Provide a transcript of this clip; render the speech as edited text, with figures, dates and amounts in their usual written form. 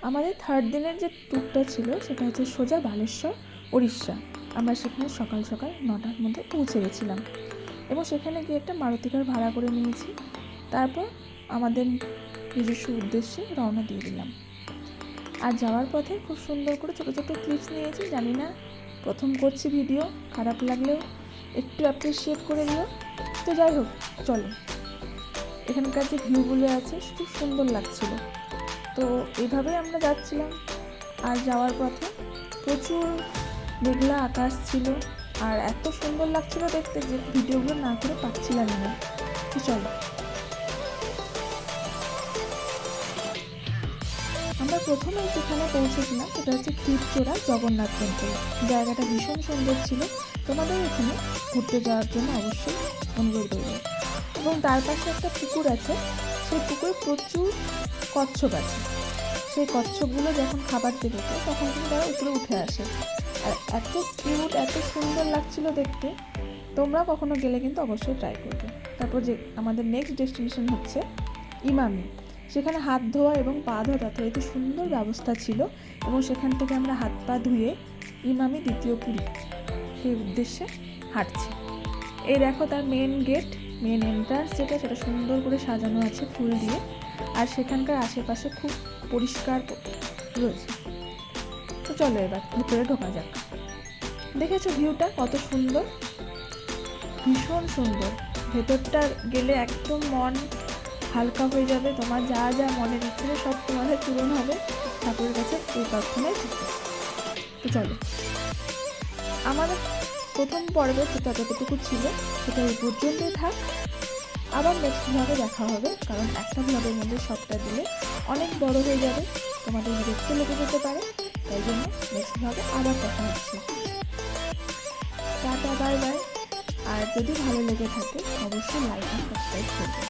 আমাদের থার্ড দিনের যে ট্যুরটা ছিল সেটা হচ্ছে সোজা বালেশ্বর, উড়িষ্যা। আমরা সেখানে সকাল সকাল 9টার মধ্যে পৌঁছে গেছিলাম এবং সেখানে গিয়ে একটা মারুতি কার ভাড়া করে নিয়েছি। তারপর আমাদের নিজস্ব উদ্দেশ্যে রওনা দিয়ে দিলাম। আর যাওয়ার পথে খুব সুন্দর করে ছোটো ছোটো ক্লিপস নিয়েছি। জানি না প্রথম করছি ভিডিও, খারাপ লাগলেও একটু অ্যাপ্রিসিয়েট করে দিও। তো যাই হোক, চলো। এখানকার যে ভিউগুলো আছে খুব সুন্দর লাগছিল। তো এইভাবেই আমরা যাচ্ছিলাম। আর যাওয়ার পথে প্রচুর মেঘলা আকাশ ছিল আর এত সুন্দর লাগছিল দেখতে যে ভিডিওগুলো না করে পাচ্ছিলাম না। তো চলো, আমরা প্রথমে যেখানে পৌঁছেছিলাম সেটা হচ্ছে ক্ষীরচোরা জগন্নাথ টেম্পল। জায়গাটা ভীষণ সুন্দর ছিল। তোমাদের এখানে ঘুরতে যাওয়ার জন্য অবশ্যই অনুরোধ রইল। এবং তার পাশে একটা পুকুর আছে, সেই পুকুরে প্রচুর কচ্ছপ আছে। সেই কচ্ছপগুলো যখন খাবার দেবে তখন কিন্তু তারা উপরে উঠে আসে। আর এত কিউট, এত সুন্দর লাগছিল দেখতে। তোমরা কখনো গেলে কিন্তু অবশ্যই ট্রাই করবে। তারপর যে আমাদের নেক্সট ডেস্টিনেশন হচ্ছে ইমামি। সেখানে হাত ধোয়া এবং পা ধোয়া যথারীতি সুন্দর ব্যবস্থা ছিল এবং সেখান থেকে আমরা হাত পা ধুয়ে ইমামি দ্বিতীয় পুরী সেই উদ্দেশ্যে হাঁটছি। এই দেখো তার মেন গেট, মেন এন্ট্রান্স যেটা, সেটা সুন্দর করে সাজানো আছে ফুল দিয়ে। আর সেখানকার আশেপাশে খুব পরিষ্কার রয়েছে। তো চলো এবার ভেতরে ঢোকা যাক। দেখেছো ভিউটা কত সুন্দর, ভীষণ সুন্দর। ভেতরটা গেলে একদম মন হালকা হয়ে যাবে। তোমার যা যা মনের ইচ্ছে সব তোমাদের পূরণ হবে ঠাকুরের কাছে এই প্রার্থনায়। তো চলো, আমাদের প্রথম পর্বে যেটা যতটুকু ছিল সেটা এই পর্যন্তই থাক। আবার নেক্সট ব্লগে দেখা হবে, কারণ একটা ব্লগের মধ্যে সবটা দিলে অনেক বড় হয়ে যাবে, তোমাদের বিরক্ত লেগে যেতে পারে। তাই জন্য নেক্সট ব্লগে আবার দেখা হচ্ছে। Tata, bye bye. আর যদি ভালো লেগে থাকে অবশ্যই লাইক আর সাবস্ক্রাইব করবে।